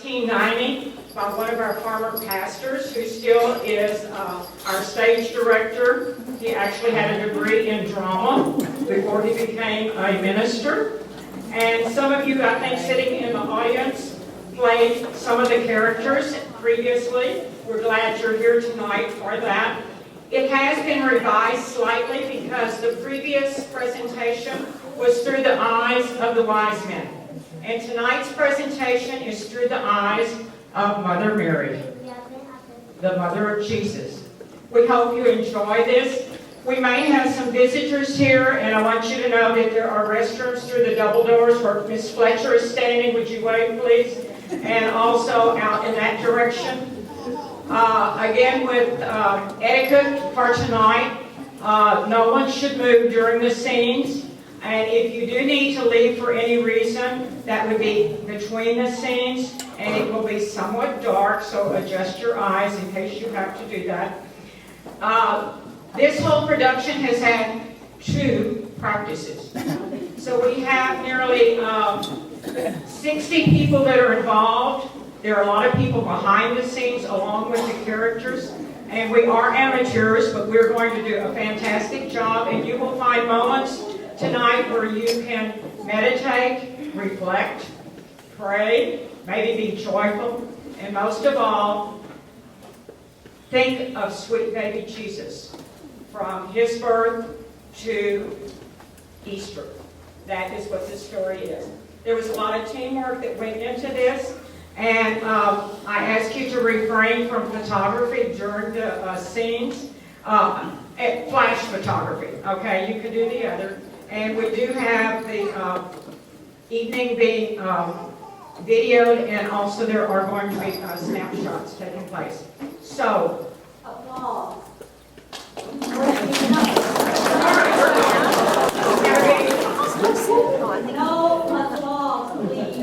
1990 by one of our former pastors who still is our stage director. He actually had a degree in drama before he became a minister. And some of you, I think, sitting in the audience, played some of the characters previously. We're glad you're here tonight for that. It has been revised slightly because the previous presentation was through the eyes of the wise men. And tonight's presentation is through the eyes of Mother Mary, the mother of Jesus. We hope you enjoy this. We may have some visitors here, and I want you to know that there are restrooms through the double doors where Miss Fletcher is standing. Would you wave, please? And also out in that direction. Again, with etiquette for tonight, no one should move during the scenes. And if you do need to leave for any reason, that would be between the scenes, and it will be somewhat dark, so adjust your eyes in case you have to do that. This whole production has had 2 practices. So we have nearly 60 people that are involved. There are a lot of people behind the scenes along with the characters. And we are amateurs, but we're going to do a fantastic job. And you will find moments tonight where you can meditate, reflect, pray, maybe be joyful, and most of all, think of sweet baby Jesus from his birth to Easter. That is what this story is. There was a lot of teamwork that went into this, and I ask you to refrain from photography during the scenes, flash photography. Okay, you can do the other. And we do have the evening being videoed, and also there are going to be snapshots taking place. So, applause. No applause, please.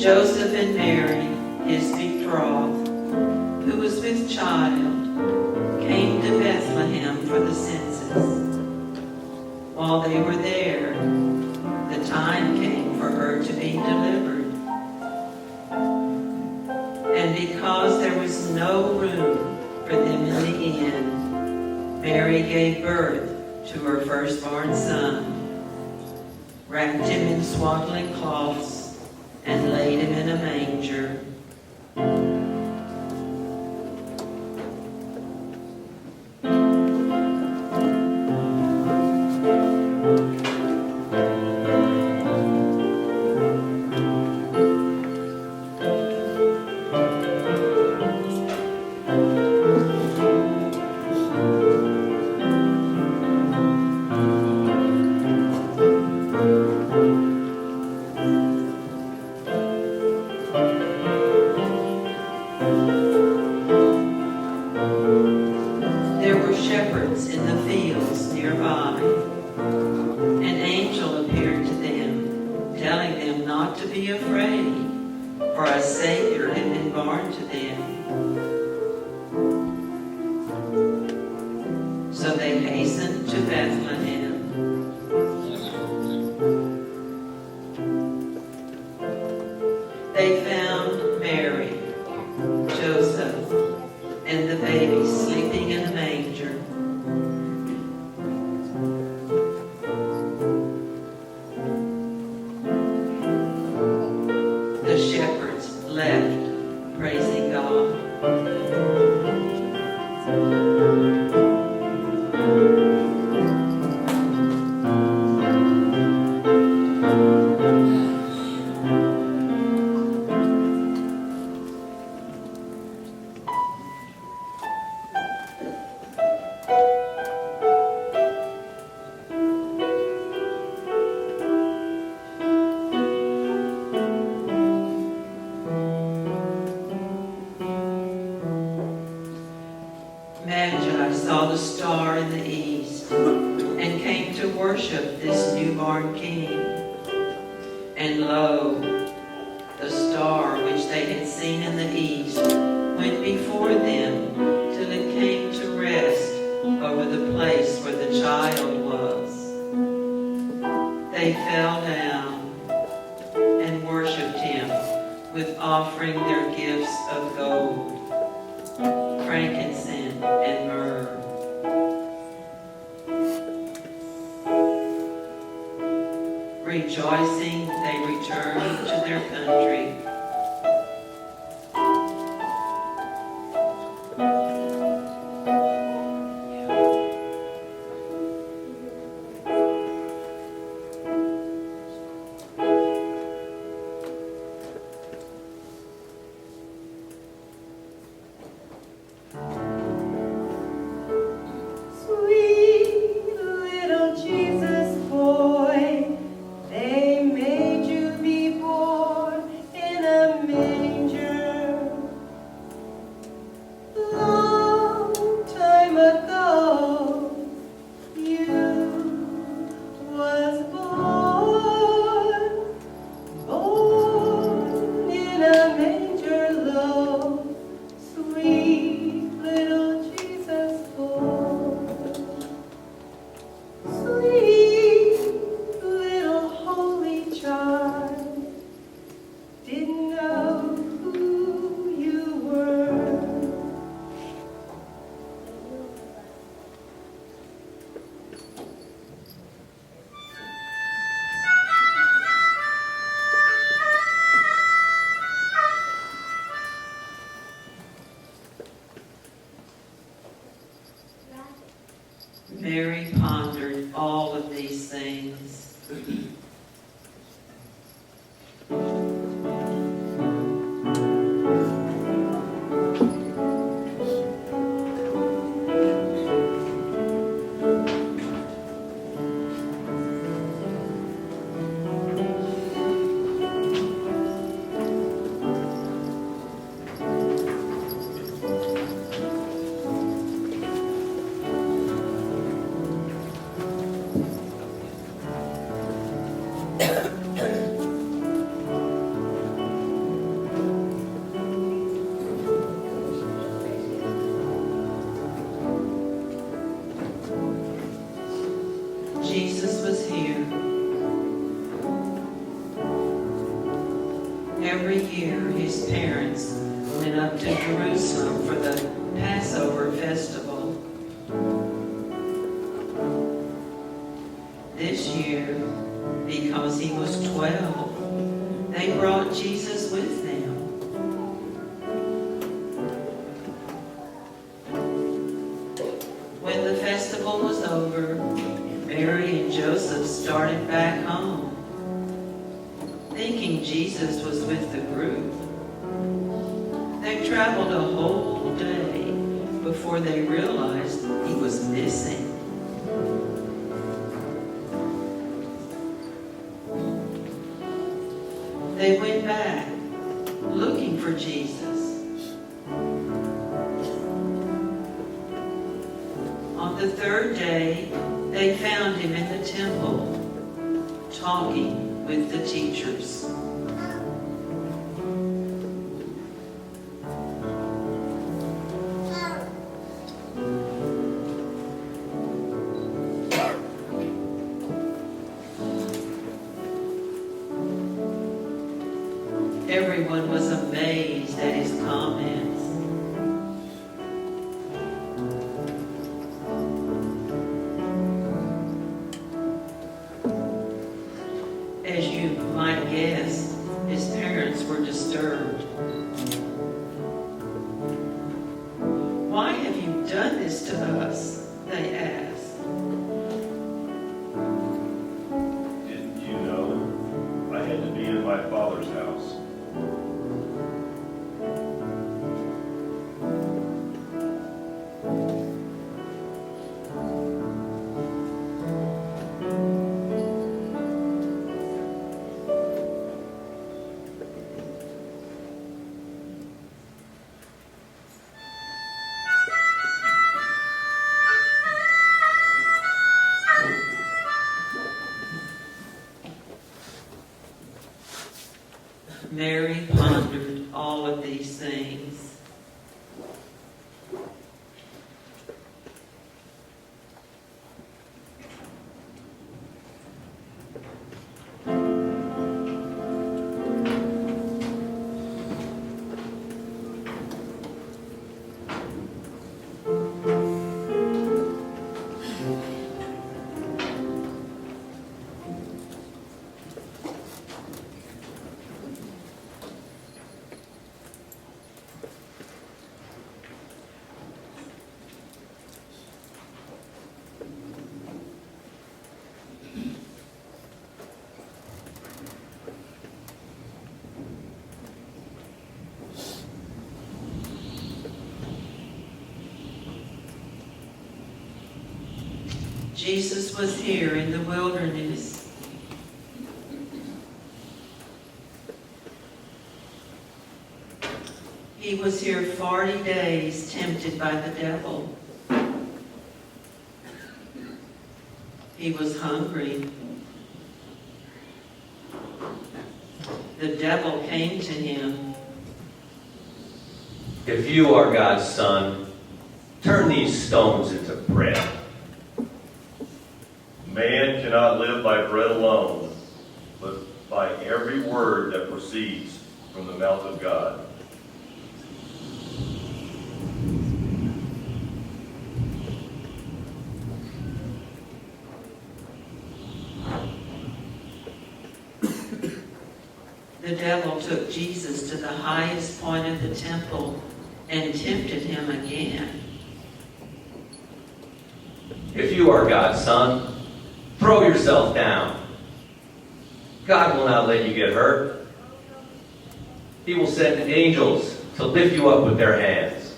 Joseph and Mary, his betrothed, who was with child, came to Bethlehem for the census. While they were there, the time came for her to be delivered. And because there was no room for them in the inn, Mary gave birth to her firstborn son, wrapped him in swaddling cloths, and laid him in a manger. So they hastened to Bethlehem. They found Mary, Joseph, Magi saw the star in the east and came to worship this newborn king. And lo, the star which they had seen in the east went before them till it came to rest over the place where the child was. They fell down and worshipped him with offering their gifts of gold, frankincense, and myrrh. Rejoicing, they returned to their country. Sweet little Jesus boy, they made you be born in a manger. Long time ago, you was born in a manger low. Sweet little Jesus boy, sweet little holy child, didn't know who you were. Mary pondered all of these things. Jesus was here. Every year his parents went up to Jerusalem for the Passover festival. This year, because he was 12, they brought Jesus with them. When the festival was over, Mary and Joseph started back home, thinking Jesus was with the group. They traveled a whole day before they realized he was missing. They went back looking for Jesus. On the third day, they found him in the temple, talking with the teachers. Everyone was amazed at his comments. As you might guess, his parents were disturbed. "Why have you done this to us?" they asked. Didn't you know I had to be in my Father's house? Jesus was here in the wilderness. He was here 40 days tempted by the devil. He was hungry. The devil came to him. If you are God's son, turn these stones into bread. Man cannot live by bread alone, but by every word that proceeds from the mouth of God. The devil took Jesus to the highest point of the temple and tempted him again. If you are God's son, throw yourself down. God will not let you get hurt. He will send angels to lift you up with their hands.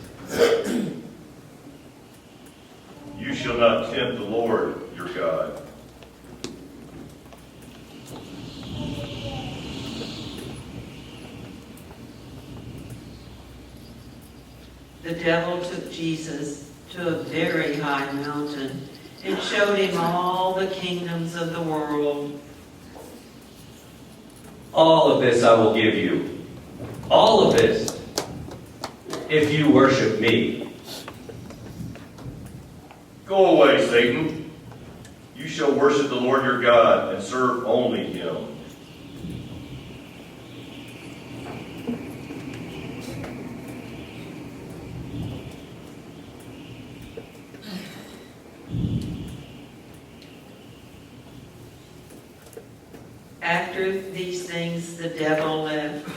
You shall not tempt the Lord your God. The devil took Jesus to a very high mountain and showed him all the kingdoms of the world. All of this I will give you. All of this. If you worship me. Go away, Satan. You shall worship the Lord your God and serve only him. After these things, the devil left,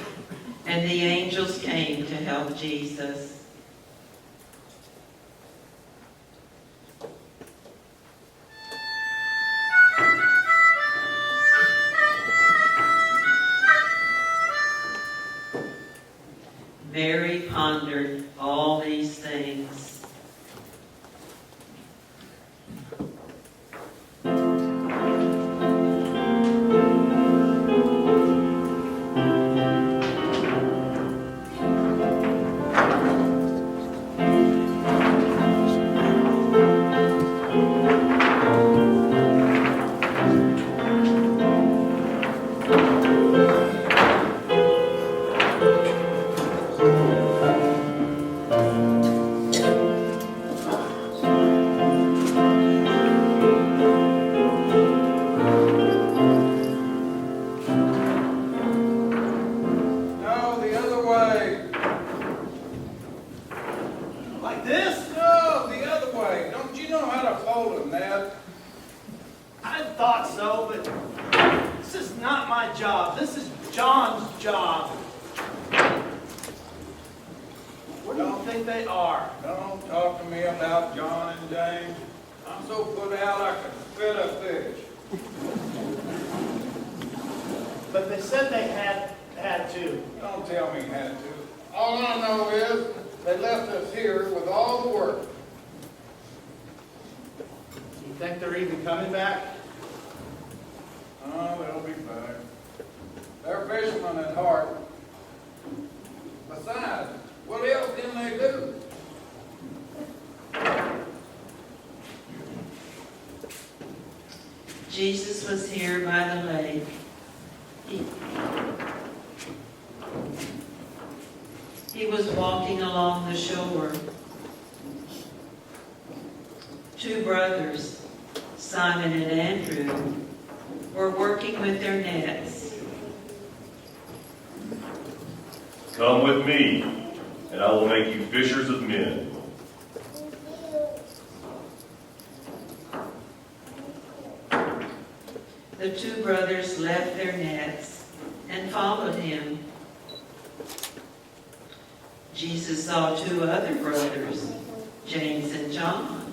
and the angels came to help Jesus. Mary pondered all these things. Don't talk to me about John and James. I'm so put out I could spit a fish. But they said they had to. Don't tell me had to. All I know is they left us here with all the work. You think they're even coming back? Oh, they'll be back. They're fishermen at heart. Besides, what else can they do? Jesus was here by the lake. He was walking along the shore. Two brothers, Simon and Andrew, were working with their nets. Come with me, and I will make you fishers of men. The two brothers left their nets and followed him. Jesus saw two other brothers, James and John.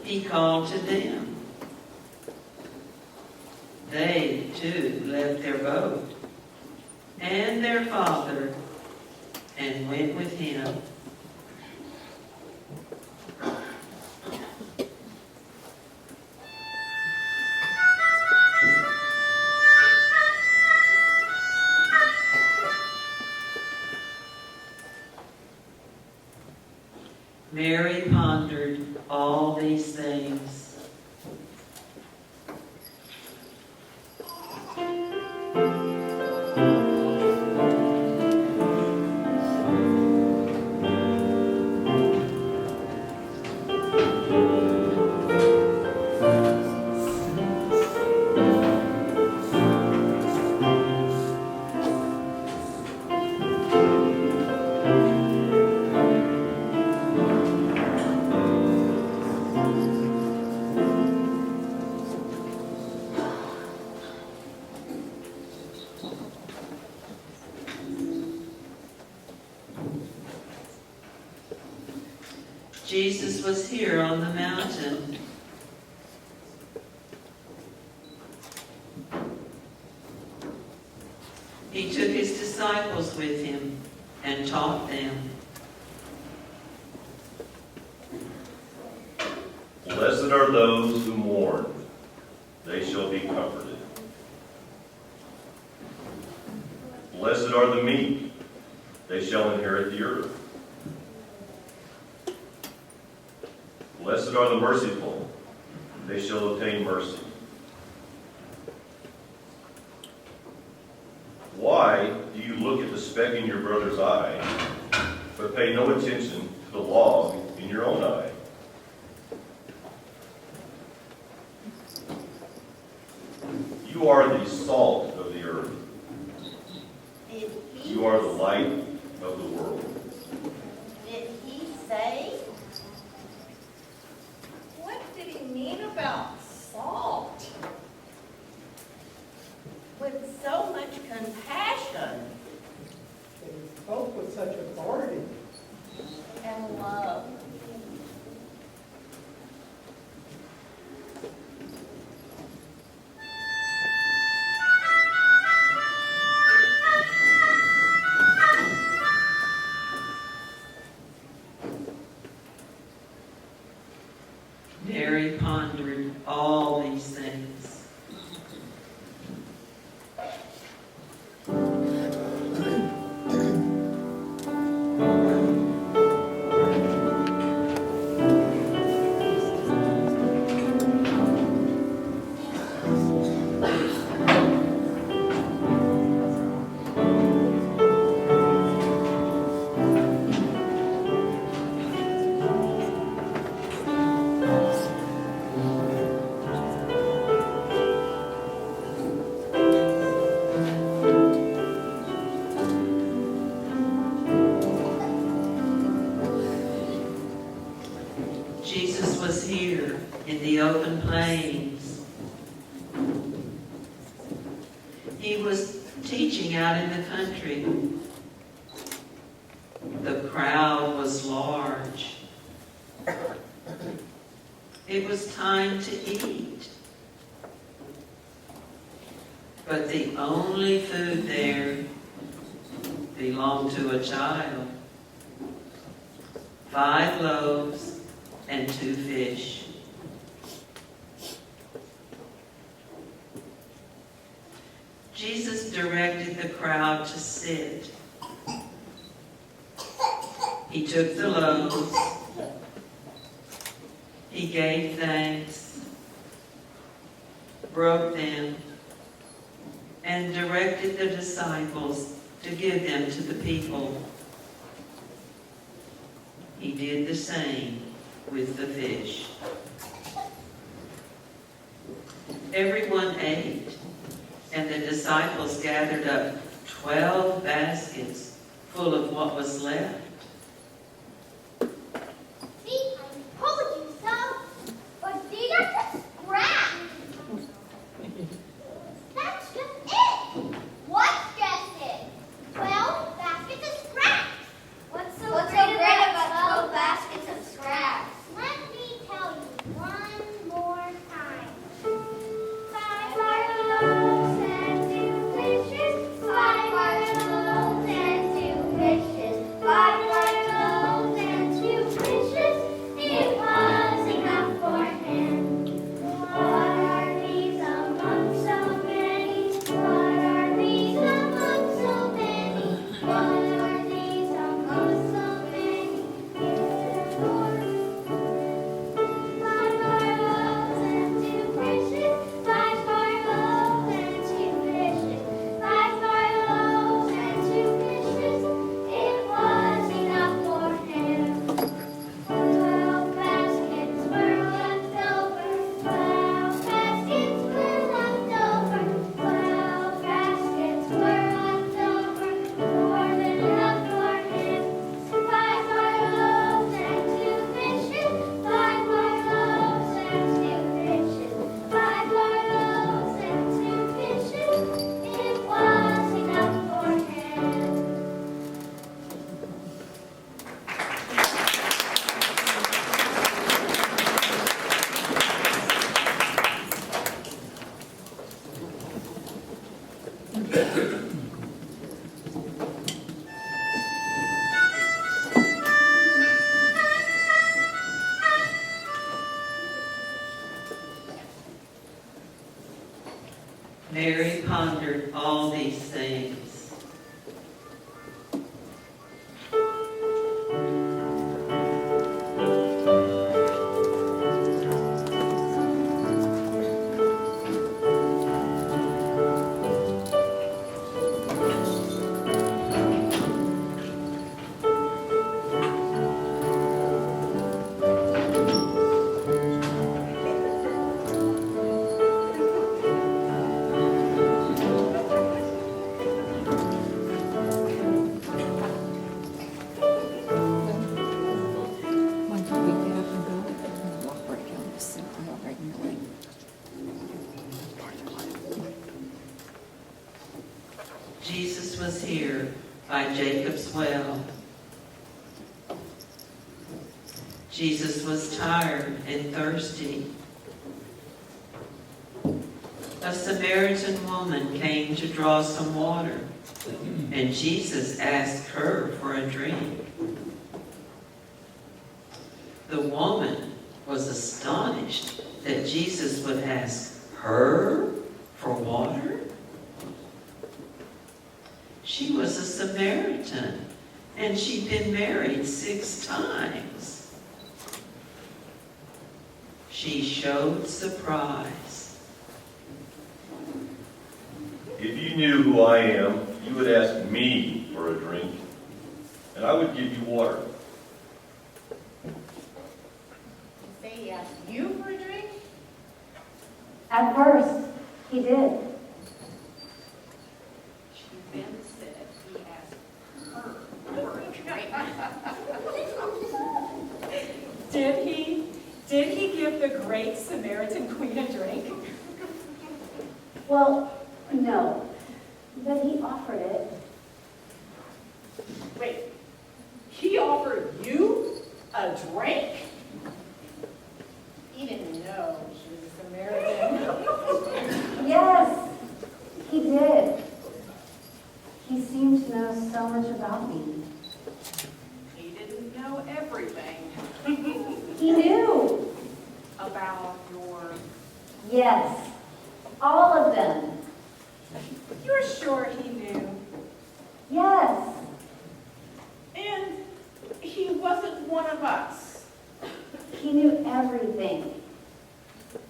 He called to them. They, too, left their boat and their father and went with him. Mary pondered all these things. Jesus was here on the mountain. He took his disciples with him and taught them. Blessed are those who mourn, they shall be comforted. Blessed are the meek, they shall inherit the earth. Blessed are the merciful, they shall obtain mercy. Why do you look at the speck in your brother's eye, but pay no attention to the log in your own eye? You are the salt of the earth. You are the light of the world. Did he say? What did he mean about salt? With so much compassion They spoke with such authority. and love. Mary pondered all these things. Jesus was here in the open plains. He was teaching out in the country. The crowd was large. It was time to eat. But the only food there belonged to a child. 5 loaves and 2 fish. Jesus directed the crowd to sit. He took the loaves. He gave thanks, broke them, and directed the disciples to give them to the people. He did the same with the fish. Everyone ate, and the disciples gathered up 12 baskets full of what was left. See, I told you so. But these are just scraps. That's just it. What's just it? 12 baskets of scraps. What's so great about 12 baskets of scraps? Let me tell you one more time. 5 loaves and 2 fishes. 5 loaves and 2 fishes. 5 by Jacob's well. Jesus was tired and thirsty. A Samaritan woman came to draw some water, and Jesus asked her for a drink. The woman was astonished that Jesus would ask her for water. She was a Samaritan, and she'd been married 6 times. She showed surprise. If you knew who I am, you would ask me for a drink, and I would give you water. Say he asked you for a drink? At first, he did. She then said he asked her for a drink. Did he give the great Samaritan queen a drink? Well, no, but he offered it. Wait, he offered you a drink? He didn't know she was a Samaritan. Yes, he did. He seemed to know so much about me. He didn't know everything He knew. about your... Yes, all of them. You're sure he knew? Yes. And he wasn't one of us. He knew everything.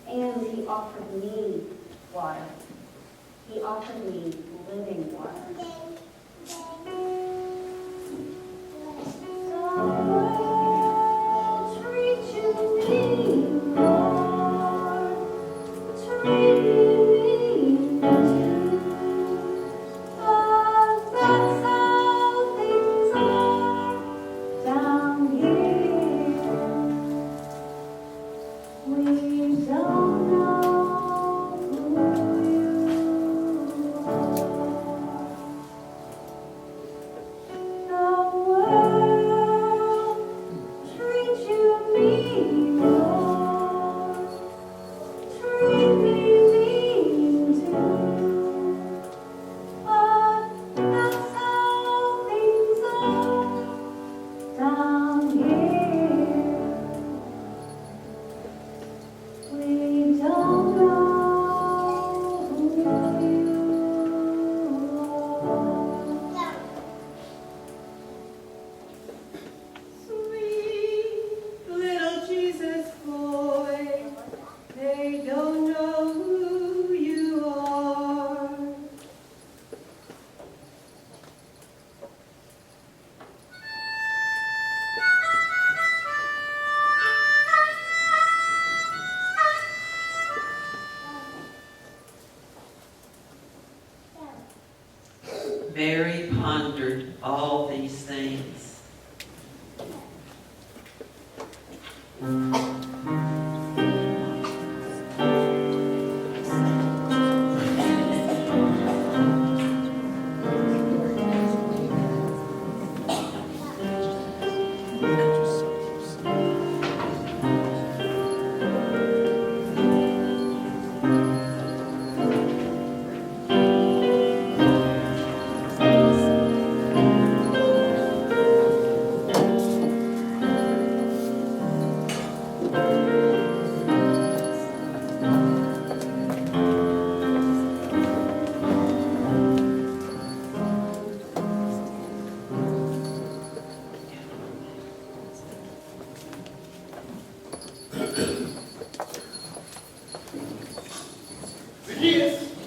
And he offered me water. He offered me living water. Someone treat you mean, Lord. Treat me too. But that's how things are down here. We don't know who you are. The world treats you mean, Lord. Treat me mean too. But that's how things are down here. We don't know who you are. Sweet little Jesus boy, they don't know who you are. Mary pondered all these things.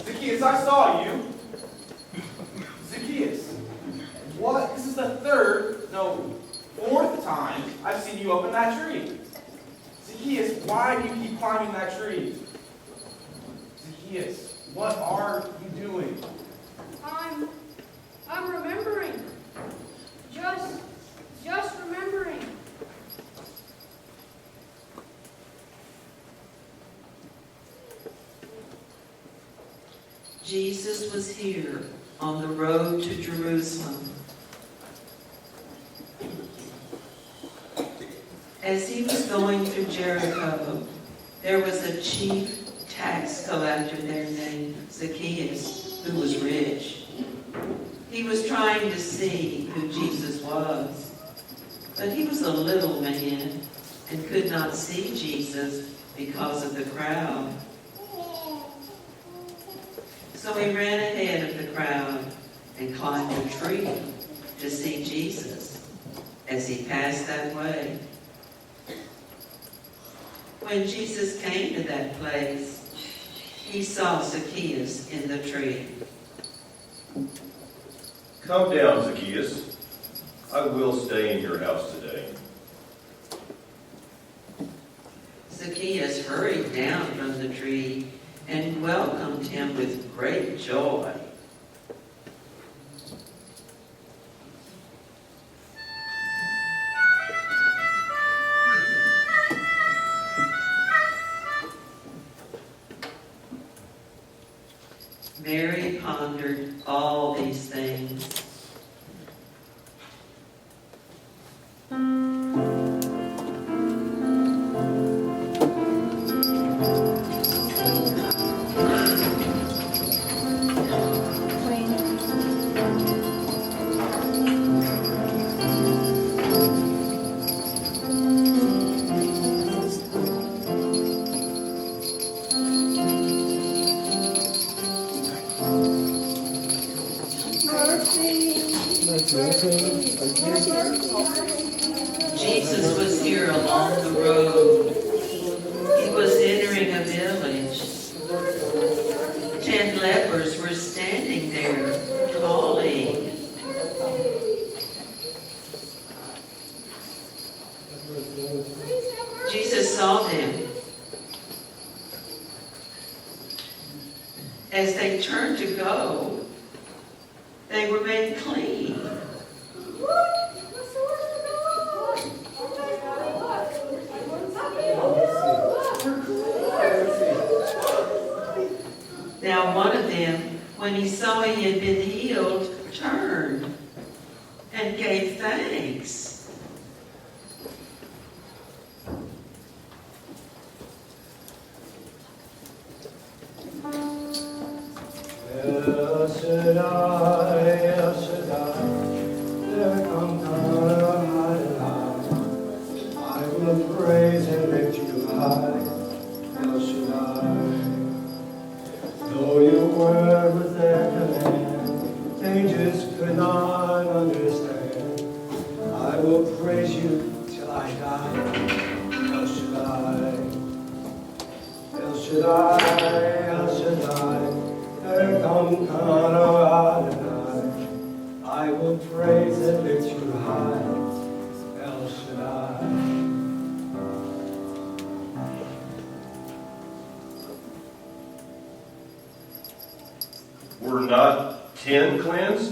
Zacchaeus, I saw you. Zacchaeus, what? This is the fourth time I've seen you up in that tree. Zacchaeus, why do you keep climbing that tree? Zacchaeus, what are you doing? I'm remembering. Just remembering. Jesus was here on the road to Jerusalem As he was going through Jericho, there was a chief tax collector there named Zacchaeus, who was rich. He was trying to see who Jesus was, but he was a little man and could not see Jesus because of the crowd. So he ran ahead of the crowd and climbed a tree to see Jesus as he passed that way. When Jesus came to that place, he saw Zacchaeus in the tree. Come down, Zacchaeus. I will stay in your house today. Zacchaeus hurried down from the tree and welcomed him with great joy. Mary pondered all these things. Jesus was here along the road. He was entering a village. 10 lepers were standing there, calling. Jesus saw them. As they turned to go, they were made clean. Now one of them, when he saw he had been healed, turned and gave thanks. El Shaddai, there come Adonai. I will praise and lift you high, El Shaddai. Though your word was their command, they just could not understand. I will praise you till I die, El Shaddai. El Shaddai, El Shaddai. There come Adonai. I will praise and lift you high, El Shaddai. Were not 10 cleansed?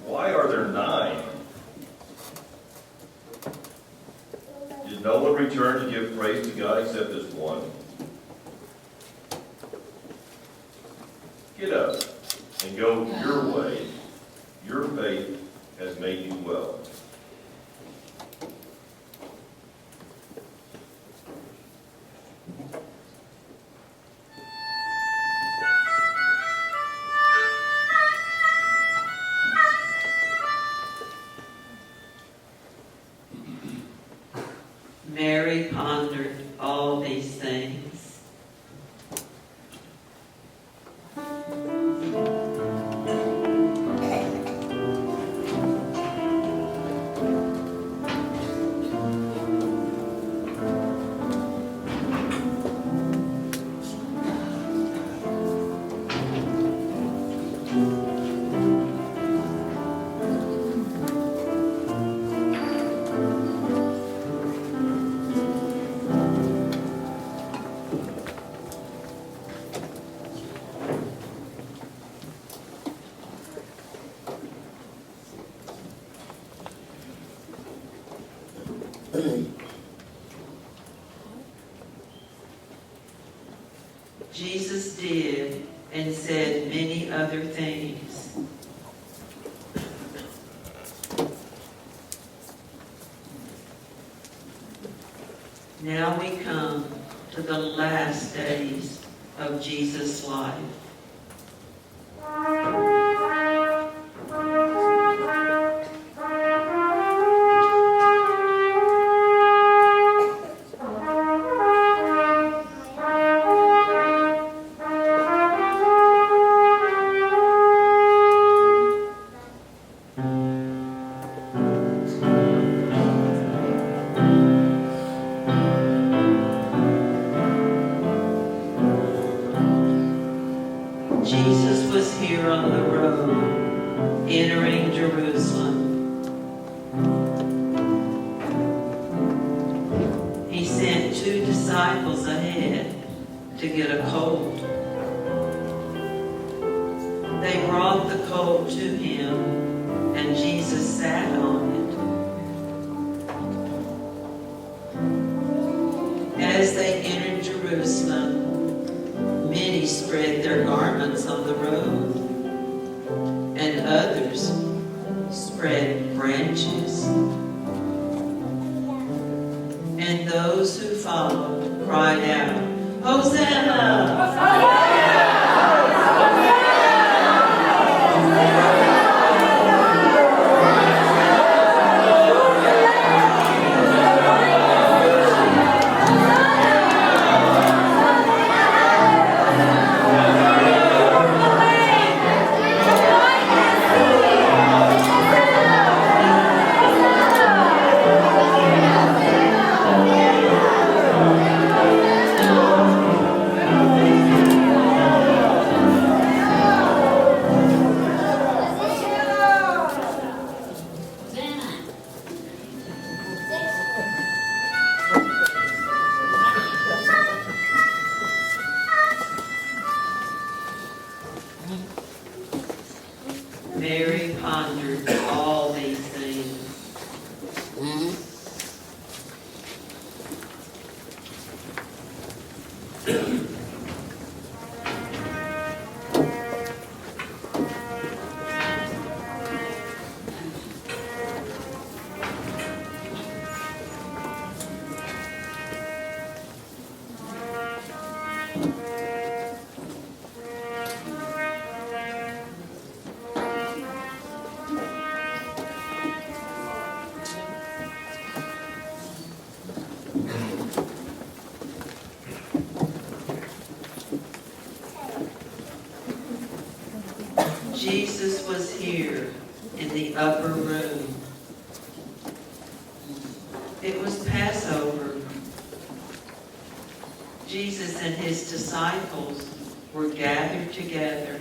Why are there 9? Did no one return to give praise to God except this one? Get up and go your way. Your faith has made you well. Mary pondered all these things. Now we come to the last days of Jesus' life. Jesus was here on the road, entering Jerusalem. He sent 2 disciples ahead to get a colt. They brought the colt to him, and Jesus sat on it. As they entered Jerusalem, many spread their garments on the road, and others spread branches. And those who followed cried out, "Hosanna! Mary pondered all these things. Jesus was here in the upper room. It was Passover. Jesus and his disciples were gathered together.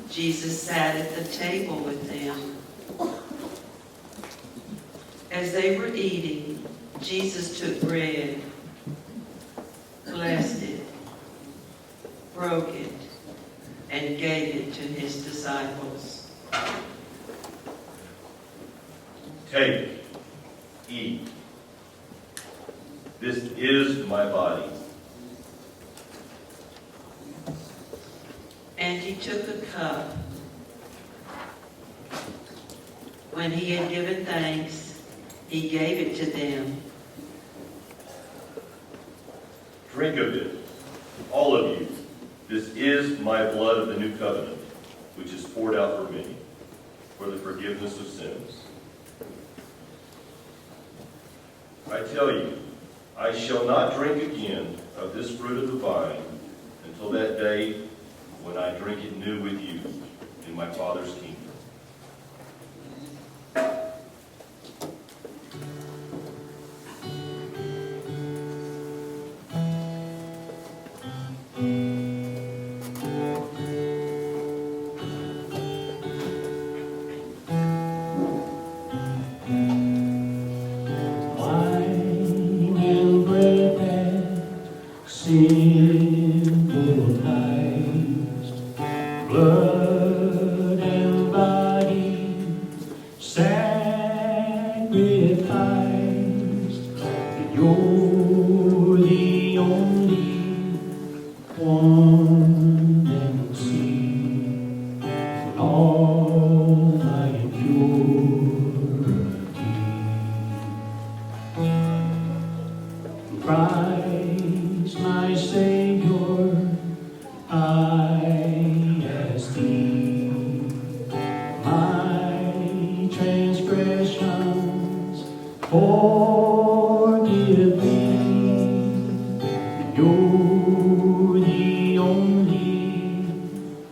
Jesus sat at the table with them. As they were eating, Jesus took bread, blessed it, broke it, and gave it to his disciples. Take, eat. This is my body. And he took a cup. When he had given thanks, he gave it to them. Drink of it, all of you. This is my blood of the new covenant, which is poured out for many, for the forgiveness of sins. I tell you, I shall not drink again of this fruit of the vine until that day when I drink it new with you in my Father's kingdom. Wine and bread that symbolized blood and body sacrificed. You're the only one that can see all my impurity.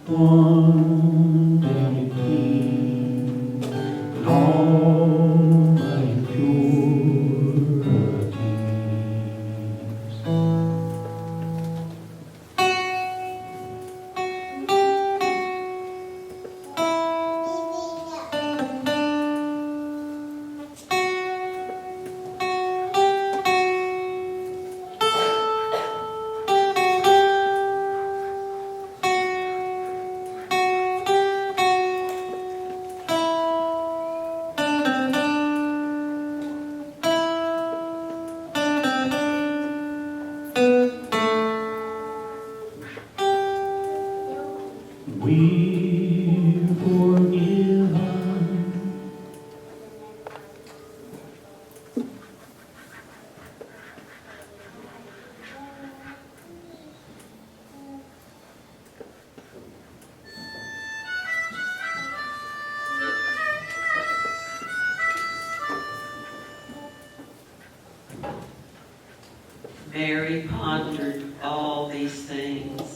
one very clean, in all my impurities. We're forgiven. Mary pondered all these things.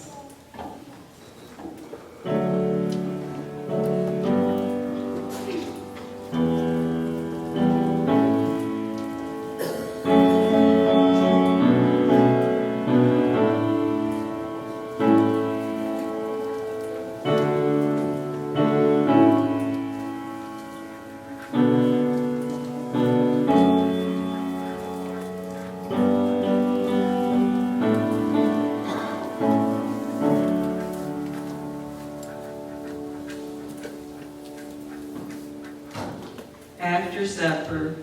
After supper,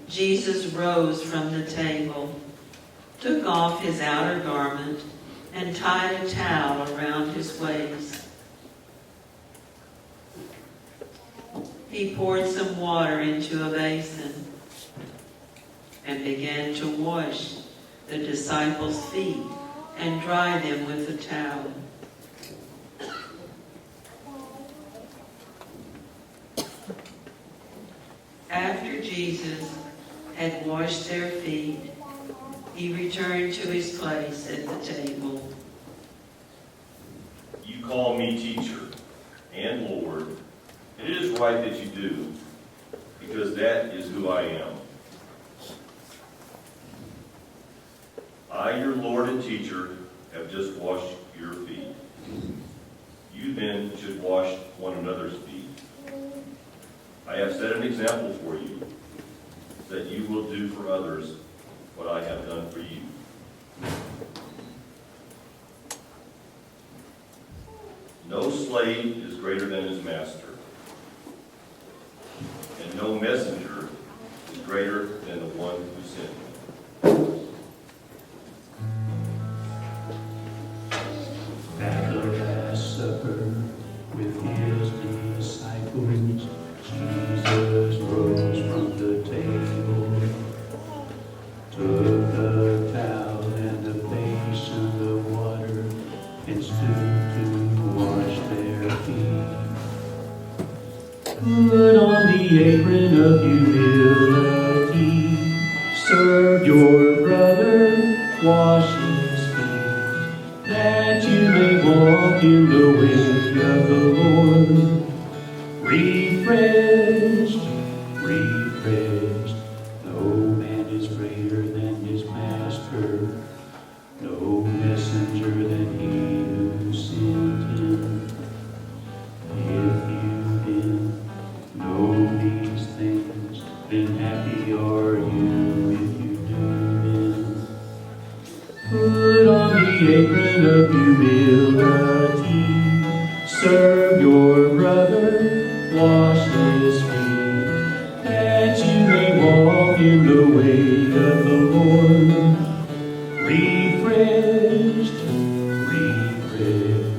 Jesus rose from the table, took off his outer garment, and tied a towel around his waist. He poured some water into a basin and began to wash the disciples' feet and dry them with a towel. After Jesus had washed their feet, he returned to his place at the table. You call me teacher and Lord, and it is right that you do, because that is who I am. I, your Lord and teacher, have just washed your feet. You then should wash one another's feet. I have set an example for you, that you will do for others what I have done for you. No slave is greater than his master, and no messenger is greater than the one who sent him. At the Last Supper with his disciples, Jesus rose from the table, took the towel and the basin of water, and stood to wash their feet. Put on the apron of humility, serve your brother, wash his feet, that you may walk in the way of the Lord. Refreshed, refreshed. No man is greater than his master, no messenger than he who sent him. If you then know these things, then happy are you if you do them. Put on the apron of humility, serve your brother, wash his feet, that you may walk in the way of the Lord. Refreshed, refreshed.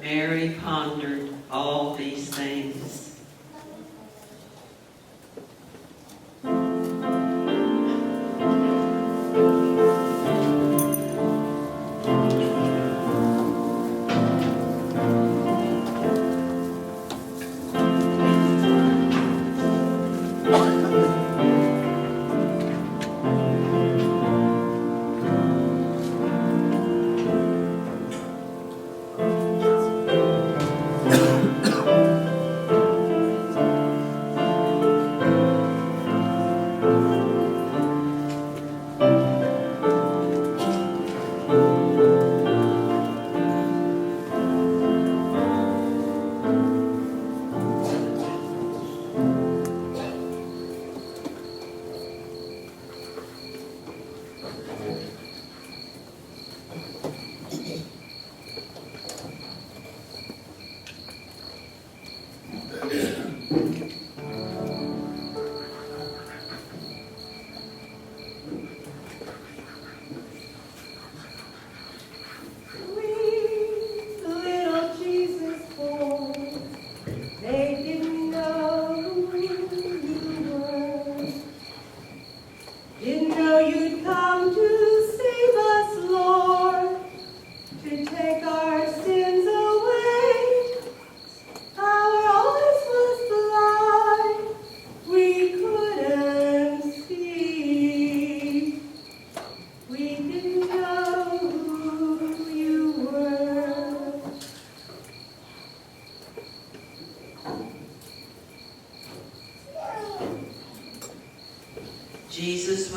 Mary pondered all these things.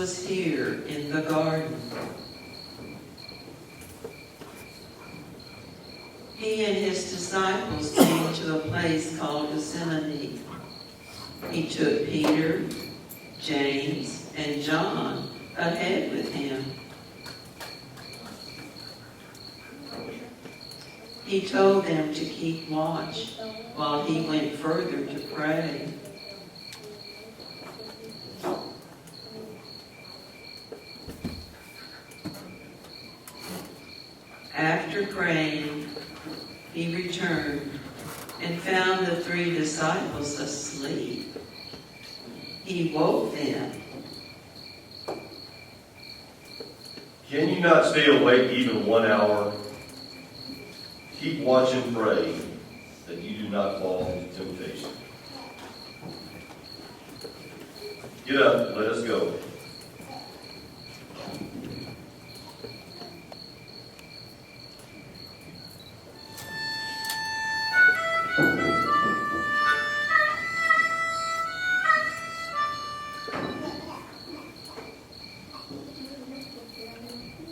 was here in the garden. He and his disciples came to a place called Gethsemane. He took Peter, James, and John ahead with him. He told them to keep watch while he went further to pray. After praying, he returned and found the 3 disciples asleep. He woke them. Can you not stay awake even 1 hour? Keep watch and pray that you do not fall into temptation. Get up, let us go.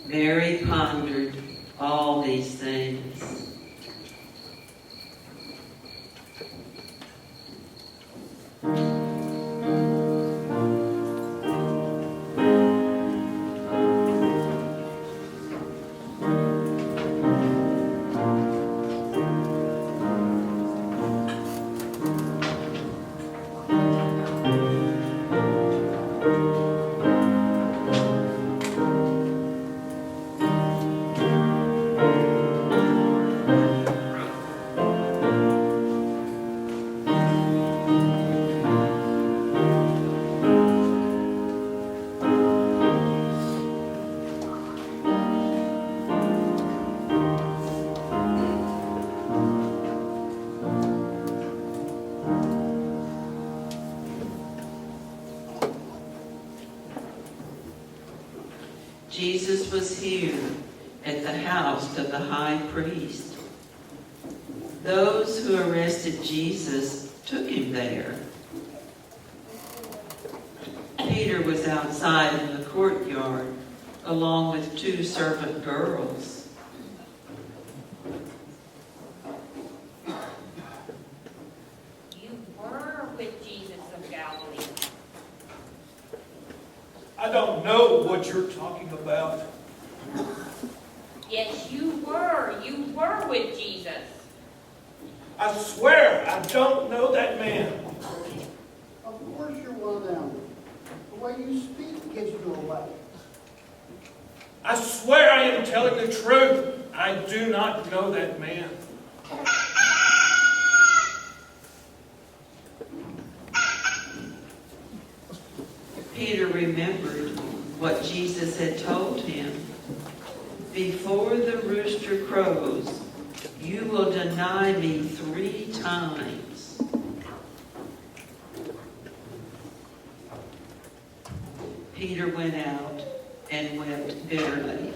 Mary pondered all these things. Jesus was here at the house of the high priest. Those who arrested Jesus took him there. Peter was outside in the courtyard along with 2 servant girls. You were with Jesus of Galilee. I don't know what you're talking about. Yes, you were. You were with Jesus. I swear I don't know that man. Of course you're one of them. The way you speak gives you away. I swear I am telling the truth. I do not know that man. Peter remembered what Jesus had told him. Before the rooster crows, you will deny me 3 times. Peter went out and wept bitterly.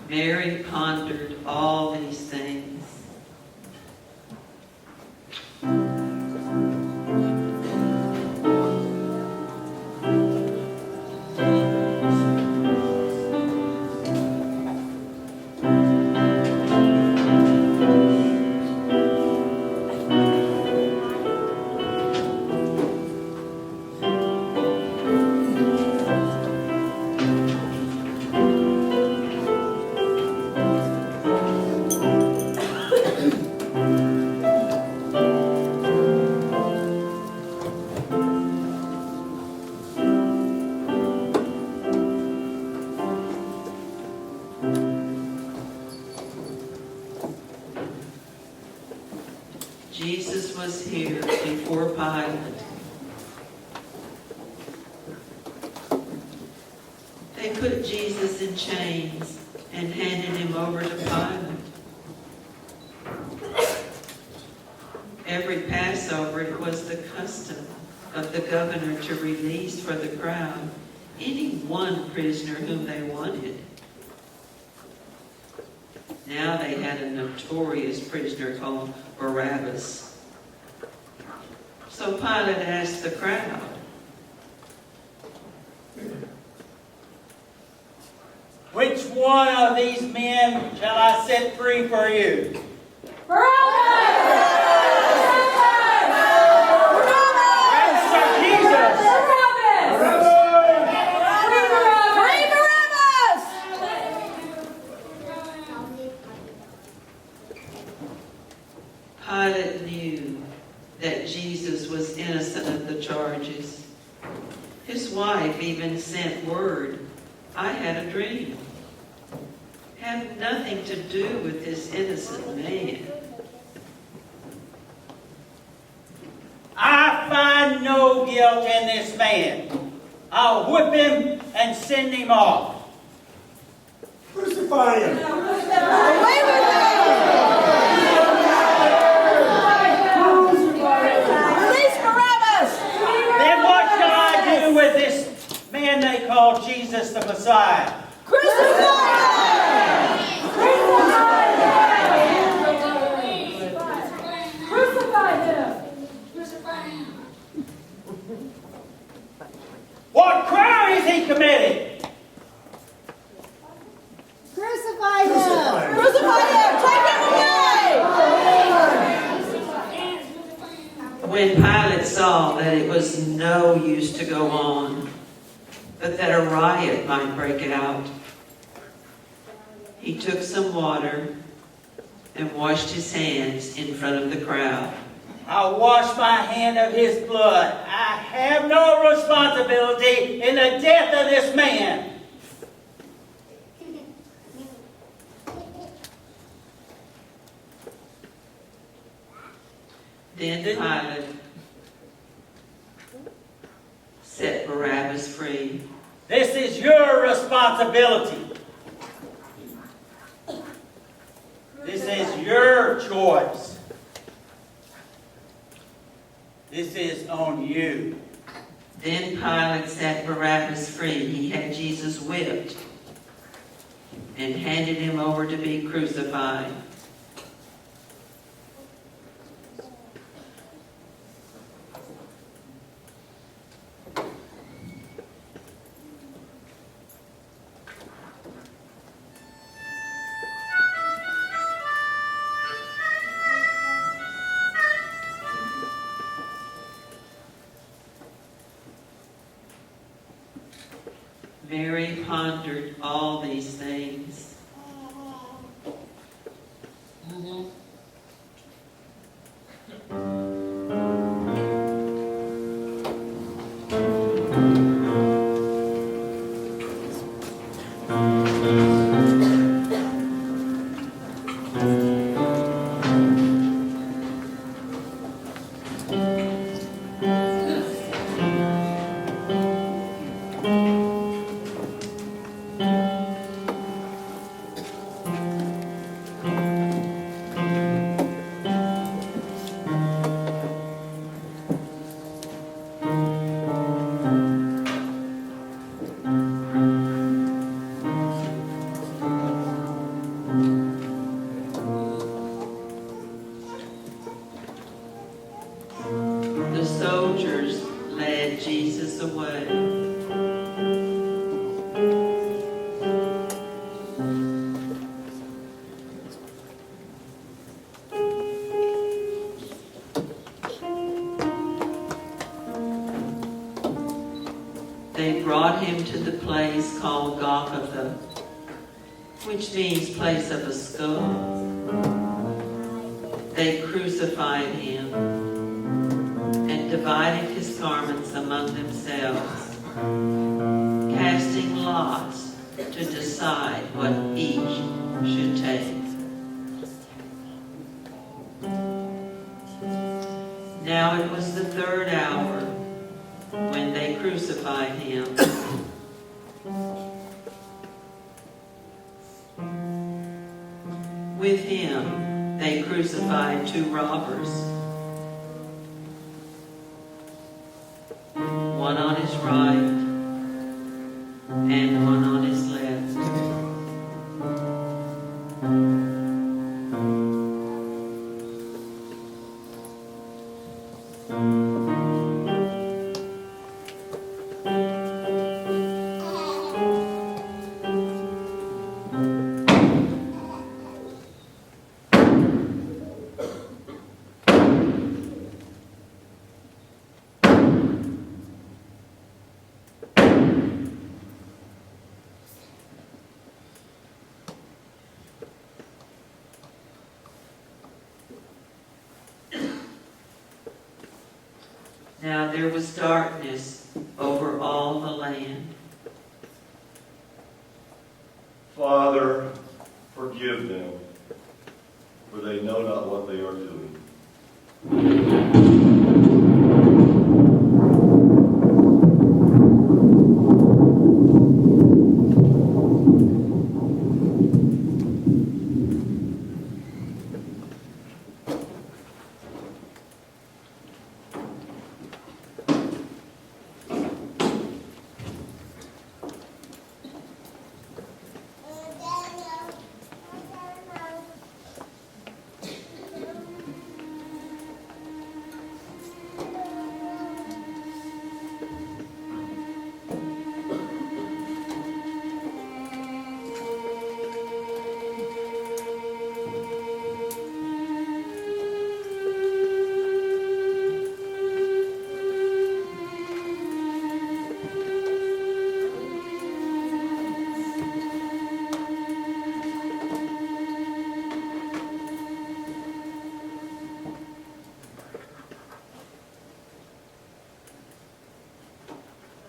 Mary pondered all these things. Jesus was here before Pilate. They put Jesus in chains and handed him over to Pilate. Every Passover, it was the custom of the governor to release for the crowd any one prisoner whom they wanted. Now they had a notorious prisoner called Barabbas. So Pilate asked the crowd, "Which one of these men shall I set free for you?" Pilate knew that Jesus was innocent of the charges. His wife even sent word, "I had a dream." Had nothing to do with this innocent man. "I find no guilt in this man. I'll whip him and send him off." Crucify him! Then what shall I do with this man they call Jesus the Messiah? What crime is he committing? Crucify him! When Pilate saw that it was no use to go on, but that a riot might break out, he took some water and washed his hands in front of the crowd. "I'll wash my hand of his blood. I have no responsibility in the death of this man." Then Pilate set Barabbas free. "This is your responsibility. This is your choice. This is on you." Then Pilate set Barabbas free. He had Jesus whipped and handed him over to be crucified. Mary pondered all these things. The soldiers led Jesus away. They brought him to the place called Golgotha, which means place of a skull. They crucified him and divided his garments among themselves, casting lots to decide what each should take. Now it was the third hour when they crucified him. With him they crucified two robbers, Now there was darkness over all the land. Father, forgive them, for they know not what they are doing.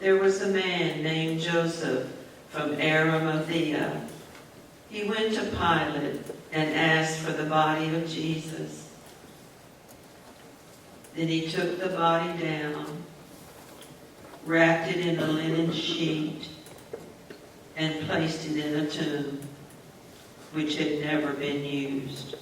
There was a man named Joseph from Arimathea. He went to Pilate and asked for the body of Jesus. Then he took the body down, wrapped it in a linen sheet, and placed it in a tomb which had never been used.